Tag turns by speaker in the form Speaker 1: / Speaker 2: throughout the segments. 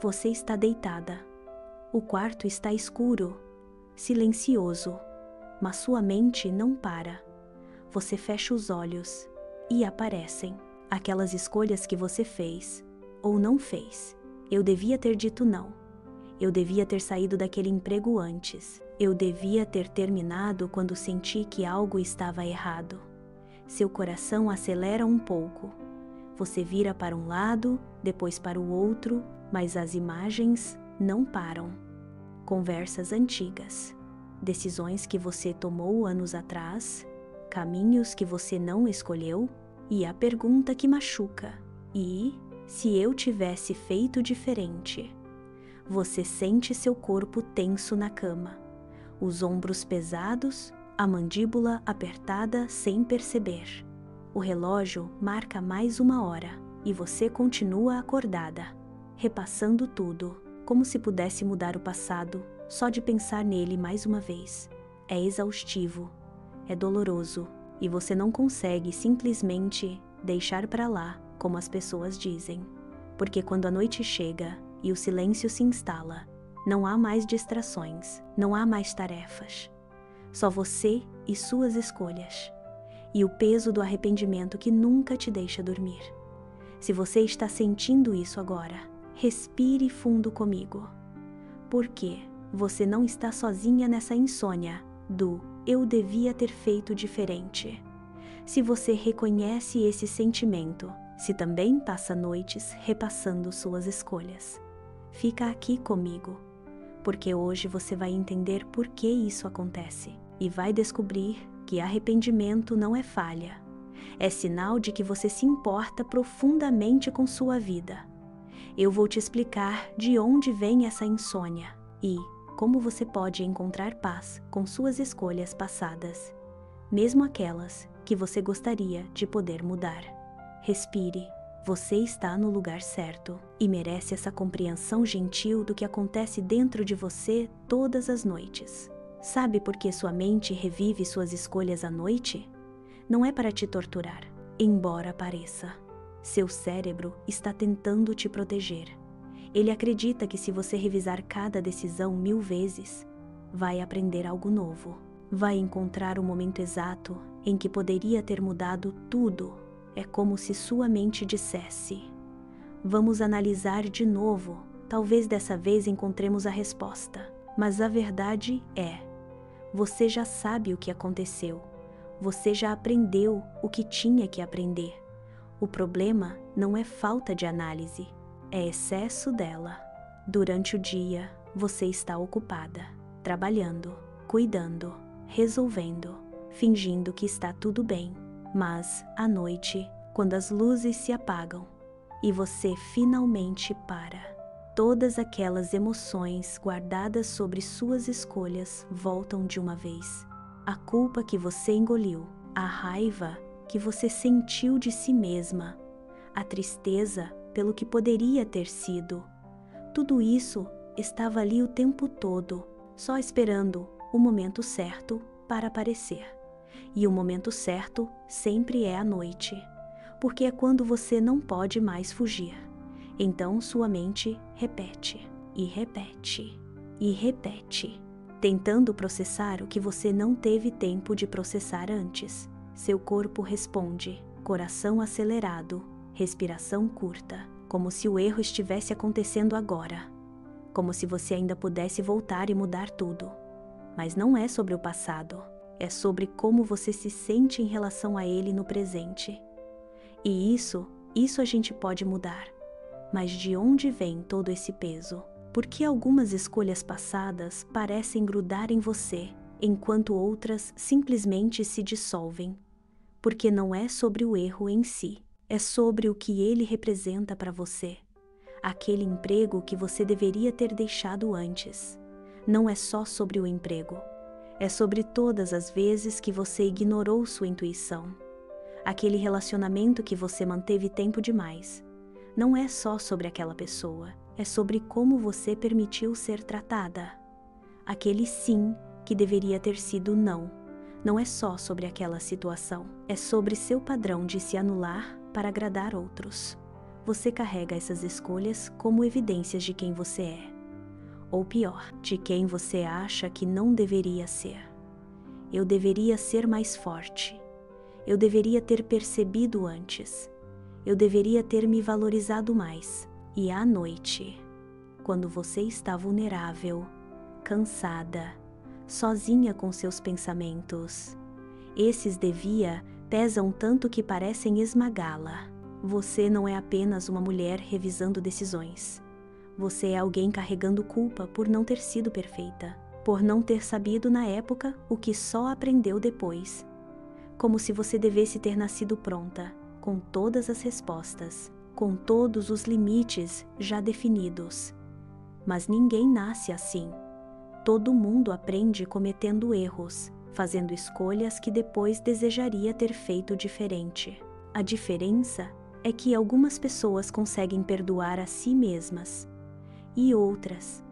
Speaker 1: Você está deitada. O quarto está escuro, silencioso, mas sua mente não para. Você fecha os olhos e aparecem aquelas escolhas que você fez ou não fez. Eu devia ter dito não. Eu devia ter saído daquele emprego antes. Eu devia ter terminado quando senti que algo estava errado. Seu coração acelera um pouco. Você vira para um lado, depois para o outro, mas as imagens não param. Conversas antigas, decisões que você tomou anos atrás, caminhos que você não escolheu, e a pergunta que machuca: e se eu tivesse feito diferente? Você sente seu corpo tenso na cama, os ombros pesados, a mandíbula apertada sem perceber. O relógio marca mais 1 hora e você continua acordada, repassando tudo, como se pudesse mudar o passado só de pensar nele mais uma vez. É exaustivo, é doloroso e você não consegue simplesmente deixar para lá, como as pessoas dizem. Porque quando a noite chega e o silêncio se instala, não há mais distrações, não há mais tarefas. Só você e suas escolhas. E o peso do arrependimento que nunca te deixa dormir. Se você está sentindo isso agora, respire fundo comigo. Porque você não está sozinha nessa insônia do eu devia ter feito diferente. Se você reconhece esse sentimento, se também passa noites repassando suas escolhas, fica aqui comigo, porque hoje você vai entender por que isso acontece e vai descobrir que arrependimento não é falha, é sinal de que você se importa profundamente com sua vida. Eu vou te explicar de onde vem essa insônia e como você pode encontrar paz com suas escolhas passadas, mesmo aquelas que você gostaria de poder mudar. Respire, você está no lugar certo e merece essa compreensão gentil do que acontece dentro de você todas as noites. Sabe por que sua mente revive suas escolhas à noite? Não é para te torturar, embora pareça. Seu cérebro está tentando te proteger. Ele acredita que se você revisar cada decisão 1000 vezes, vai aprender algo novo. Vai encontrar o momento exato em que poderia ter mudado tudo. É como se sua mente dissesse: vamos analisar de novo, talvez dessa vez encontremos a resposta. Mas a verdade é, você já sabe o que aconteceu. Você já aprendeu o que tinha que aprender. O problema não é falta de análise, é excesso dela. Durante o dia, você está ocupada, trabalhando, cuidando, resolvendo, fingindo que está tudo bem. Mas, à noite, quando as luzes se apagam e você finalmente para, todas aquelas emoções guardadas sobre suas escolhas voltam de uma vez. A culpa que você engoliu, a raiva que você sentiu de si mesma, a tristeza pelo que poderia ter sido. Tudo isso estava ali o tempo todo, só esperando o momento certo para aparecer. E o momento certo sempre é à noite, porque é quando você não pode mais fugir. Então sua mente repete, e repete, e repete, tentando processar o que você não teve tempo de processar antes. Seu corpo responde, coração acelerado, respiração curta, como se o erro estivesse acontecendo agora, como se você ainda pudesse voltar e mudar tudo. Mas não é sobre o passado, é sobre como você se sente em relação a ele no presente. E isso a gente pode mudar. Mas de onde vem todo esse peso? Por que algumas escolhas passadas parecem grudar em você, enquanto outras simplesmente se dissolvem? Porque não é sobre o erro em si, é sobre o que ele representa para você. Aquele emprego que você deveria ter deixado antes. Não é só sobre o emprego, é sobre todas as vezes que você ignorou sua intuição. Aquele relacionamento que você manteve tempo demais. Não é só sobre aquela pessoa, é sobre como você permitiu ser tratada. Aquele sim que deveria ter sido não. Não é só sobre aquela situação, é sobre seu padrão de se anular para agradar outros. você carrega essas escolhas como evidências de quem você é. Ou pior, de quem você acha que não deveria ser. Eu deveria ser mais forte. Eu deveria ter percebido antes. Eu deveria ter me valorizado mais. E à noite, quando você está vulnerável, cansada, sozinha com seus pensamentos, esses devia pesam tanto que parecem esmagá-la. Você não é apenas uma mulher revisando decisões. Você é alguém carregando culpa por não ter sido perfeita, por não ter sabido na época o que só aprendeu depois. Como se você devesse ter nascido pronta, com todas as respostas, com todos os limites já definidos. Mas ninguém nasce assim. Todo mundo aprende cometendo erros, fazendo escolhas que depois desejaria ter feito diferente. A diferença é que algumas pessoas conseguem perdoar a si mesmas, e outras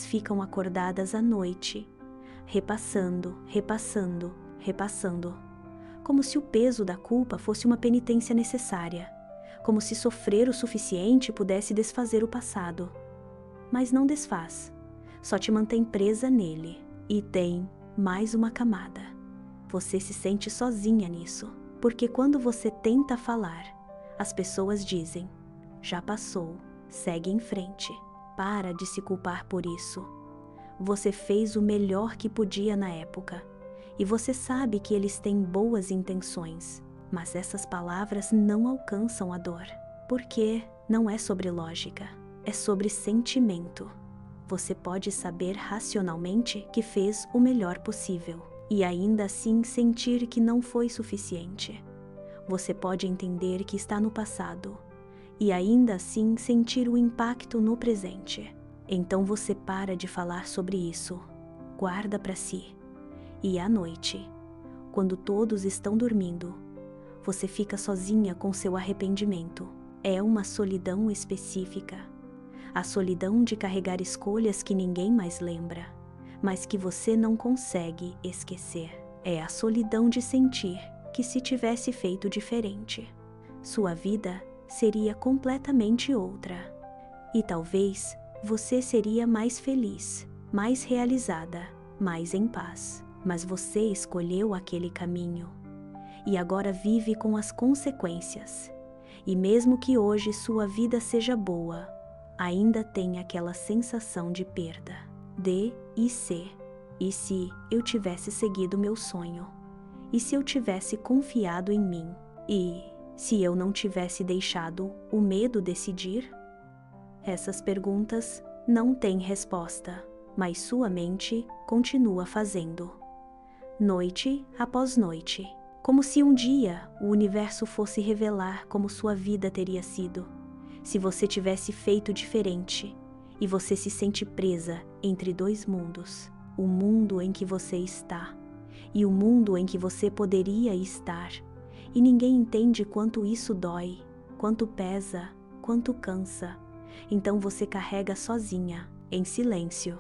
Speaker 1: ficam acordadas à noite, repassando, como se o peso da culpa fosse uma penitência necessária, como se sofrer o suficiente pudesse desfazer o passado. Mas não desfaz, só te mantém presa nele. E tem mais uma camada. Você se sente sozinha nisso, porque quando você tenta falar, as pessoas dizem: já passou, segue em frente. Para de se culpar por isso. Você fez o melhor que podia na época, e você sabe que eles têm boas intenções, mas essas palavras não alcançam a dor, porque não é sobre lógica, é sobre sentimento. Você pode saber racionalmente que fez o melhor possível, e ainda assim sentir que não foi suficiente. Você pode entender que está no passado, e ainda assim sentir o impacto no presente. Então você para de falar sobre isso, guarda para si. E à noite, quando todos estão dormindo, você fica sozinha com seu arrependimento. É uma solidão específica. A solidão de carregar escolhas que ninguém mais lembra, mas que você não consegue esquecer. É a solidão de sentir que se tivesse feito diferente, sua vida seria completamente outra. E talvez você seria mais feliz, mais realizada, mais em paz. Mas você escolheu aquele caminho e agora vive com as consequências. E mesmo que hoje sua vida seja boa, ainda tem aquela sensação de perda. E se eu tivesse seguido meu sonho? E se eu tivesse confiado em mim? E se eu não tivesse deixado o medo decidir? Essas perguntas não têm resposta, mas sua mente continua fazendo. Noite após noite, como se um dia o universo fosse revelar como sua vida teria sido, se você tivesse feito diferente, e você se sente presa entre dois mundos, o mundo em que você está e o mundo em que você poderia estar, e ninguém entende quanto isso dói, quanto pesa, quanto cansa. Então você carrega sozinha, em silêncio,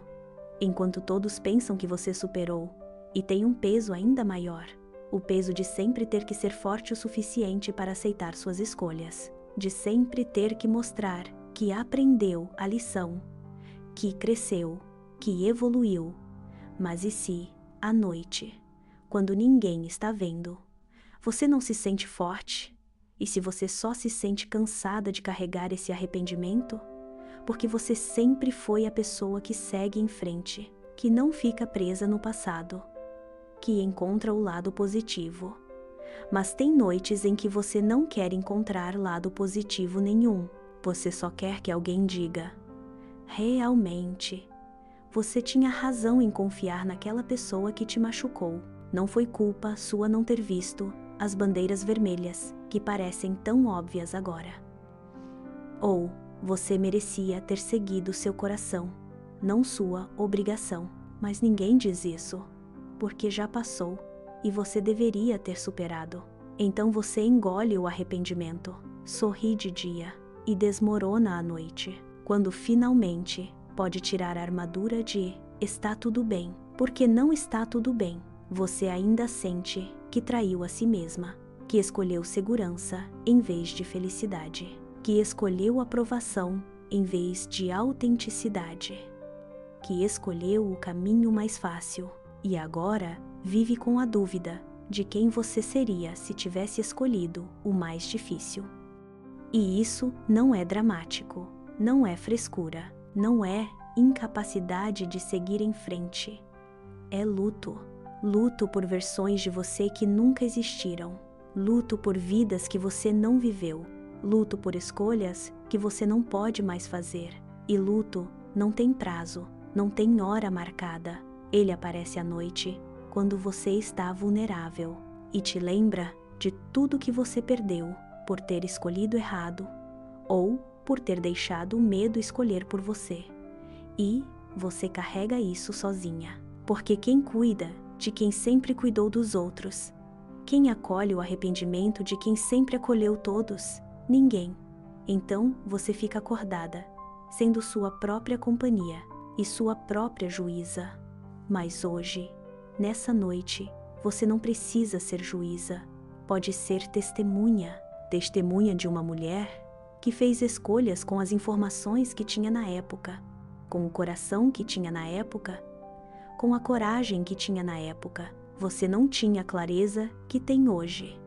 Speaker 1: enquanto todos pensam que você superou, e tem um peso ainda maior, o peso de sempre ter que ser forte o suficiente para aceitar suas escolhas, de sempre ter que mostrar que aprendeu a lição, que cresceu, que evoluiu. Mas e se, à noite, quando ninguém está vendo, você não se sente forte? E se você só se sente cansada de carregar esse arrependimento? Porque você sempre foi a pessoa que segue em frente, que não fica presa no passado, que encontra o lado positivo. Mas tem noites em que você não quer encontrar lado positivo nenhum. Você só quer que alguém diga: realmente, você tinha razão em confiar naquela pessoa que te machucou. Não foi culpa sua não ter visto as bandeiras vermelhas que parecem tão óbvias agora. Ou você merecia ter seguido seu coração, não sua obrigação. Mas ninguém diz isso, porque já passou e você deveria ter superado. Então você engole o arrependimento, sorri de dia e desmorona à noite, quando finalmente pode tirar a armadura de está tudo bem, porque não está tudo bem. Você ainda sente que traiu a si mesma, que escolheu segurança em vez de felicidade. que escolheu aprovação em vez de autenticidade, que escolheu o caminho mais fácil e agora vive com a dúvida de quem você seria se tivesse escolhido o mais difícil. E isso não é dramático, não é frescura, não é incapacidade de seguir em frente. É luto. Luto por versões de você que nunca existiram. Luto por vidas que você não viveu. Luto por escolhas que você não pode mais fazer. E luto não tem prazo, não tem hora marcada. Ele aparece à noite, quando você está vulnerável, e te lembra de tudo que você perdeu por ter escolhido errado, ou por ter deixado o medo escolher por você. E você carrega isso sozinha, porque quem cuida de quem sempre cuidou dos outros? Quem acolhe o arrependimento de quem sempre acolheu todos? Ninguém. Então você fica acordada, sendo sua própria companhia e sua própria juíza. Mas hoje, nessa noite, você não precisa ser juíza. Pode ser testemunha. Testemunha de uma mulher que fez escolhas com as informações que tinha na época, com o coração que tinha na época, com a coragem que tinha na época. Você não tinha a clareza que tem hoje.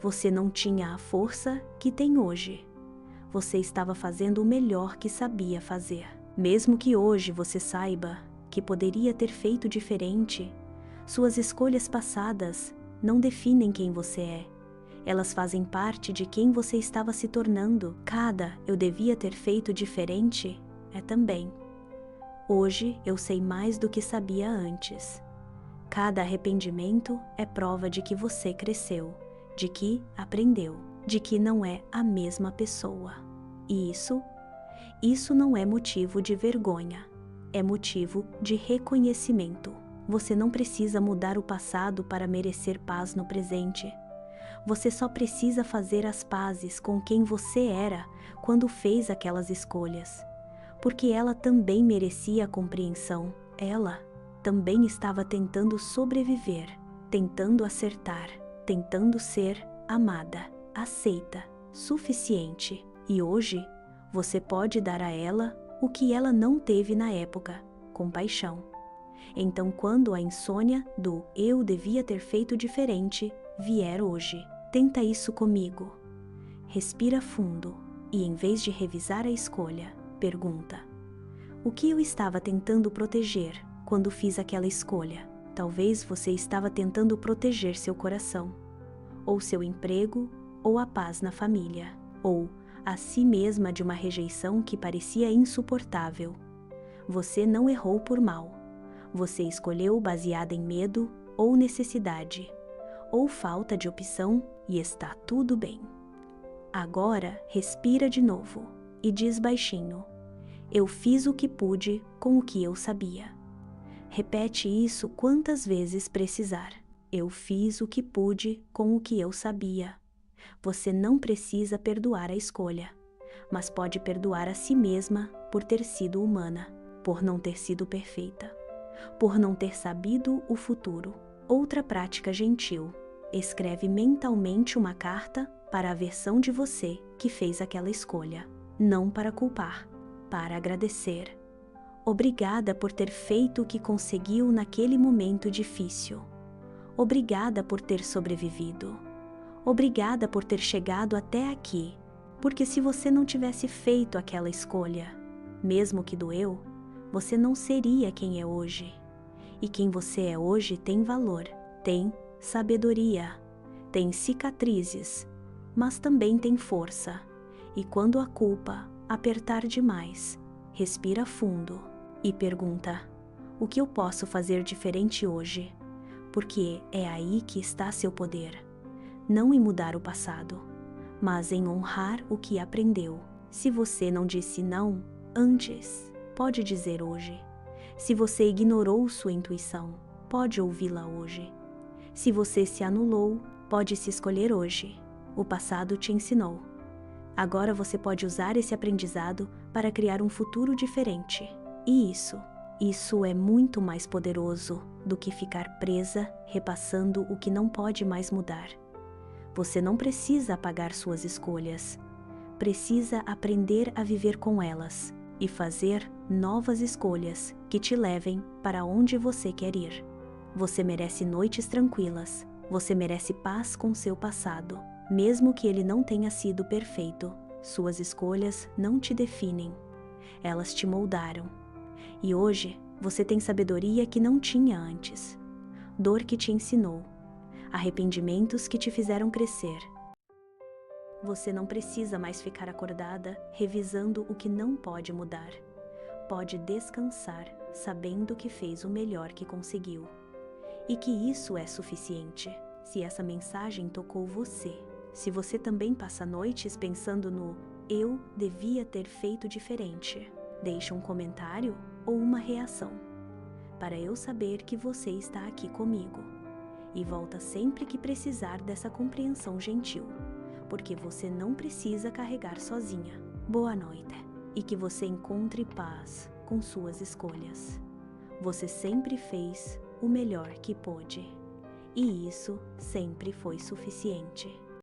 Speaker 1: Você não tinha a força que tem hoje. Você estava fazendo o melhor que sabia fazer. Mesmo que hoje você saiba que poderia ter feito diferente, suas escolhas passadas não definem quem você é. Elas fazem parte de quem você estava se tornando. Cada "eu devia ter feito diferente" é também. Hoje eu sei mais do que sabia antes. Cada arrependimento é prova de que você cresceu, de que aprendeu, de que não é a mesma pessoa. E isso não é motivo de vergonha, é motivo de reconhecimento. Você não precisa mudar o passado para merecer paz no presente. Você só precisa fazer as pazes com quem você era quando fez aquelas escolhas. Porque ela também merecia compreensão. Ela também estava tentando sobreviver, tentando acertar, tentando ser amada, aceita, suficiente. E hoje, você pode dar a ela o que ela não teve na época: compaixão. Então, quando a insônia do "eu devia ter feito diferente" vier hoje, tenta isso comigo. Respira fundo e, em vez de revisar a escolha, pergunta: o que eu estava tentando proteger quando fiz aquela escolha? Talvez você estava tentando proteger seu coração, ou seu emprego, ou a paz na família, ou a si mesma de uma rejeição que parecia insuportável. Você não errou por mal. Você escolheu baseada em medo ou necessidade, ou falta de opção, e está tudo bem. Agora respira de novo e diz baixinho: eu fiz o que pude com o que eu sabia. Repete isso quantas vezes precisar. Eu fiz o que pude com o que eu sabia. Você não precisa perdoar a escolha, mas pode perdoar a si mesma por ter sido humana, por não ter sido perfeita, por não ter sabido o futuro. Outra prática gentil: escreve mentalmente uma carta para a versão de você que fez aquela escolha, não para culpar, para agradecer. Obrigada por ter feito o que conseguiu naquele momento difícil. Obrigada por ter sobrevivido. Obrigada por ter chegado até aqui, porque se você não tivesse feito aquela escolha, mesmo que doeu, você não seria quem é hoje. E quem você é hoje tem valor, tem sabedoria, tem cicatrizes, mas também tem força. E quando a culpa apertar demais, respira fundo e pergunta: o que eu posso fazer diferente hoje? Porque é aí que está seu poder. Não em mudar o passado, mas em honrar o que aprendeu. Se você não disse não antes, pode dizer hoje. Se você ignorou sua intuição, pode ouvi-la hoje. Se você se anulou, pode se escolher hoje. O passado te ensinou. Agora você pode usar esse aprendizado para criar um futuro diferente. E isso é muito mais poderoso do que ficar presa repassando o que não pode mais mudar. Você não precisa apagar suas escolhas, precisa aprender a viver com elas e fazer novas escolhas que te levem para onde você quer ir. Você merece noites tranquilas, você merece paz com seu passado, mesmo que ele não tenha sido perfeito. Suas escolhas não te definem, elas te moldaram. E hoje, você tem sabedoria que não tinha antes, dor que te ensinou, arrependimentos que te fizeram crescer. Você não precisa mais ficar acordada, revisando o que não pode mudar. Pode descansar, sabendo que fez o melhor que conseguiu. E que isso é suficiente. Se essa mensagem tocou você, se você também passa noites pensando no "eu devia ter feito diferente", deixe um comentário ou uma reação, para eu saber que você está aqui comigo. E volta sempre que precisar dessa compreensão gentil, porque você não precisa carregar sozinha. Boa noite, e que você encontre paz com suas escolhas. Você sempre fez o melhor que pôde, e isso sempre foi suficiente.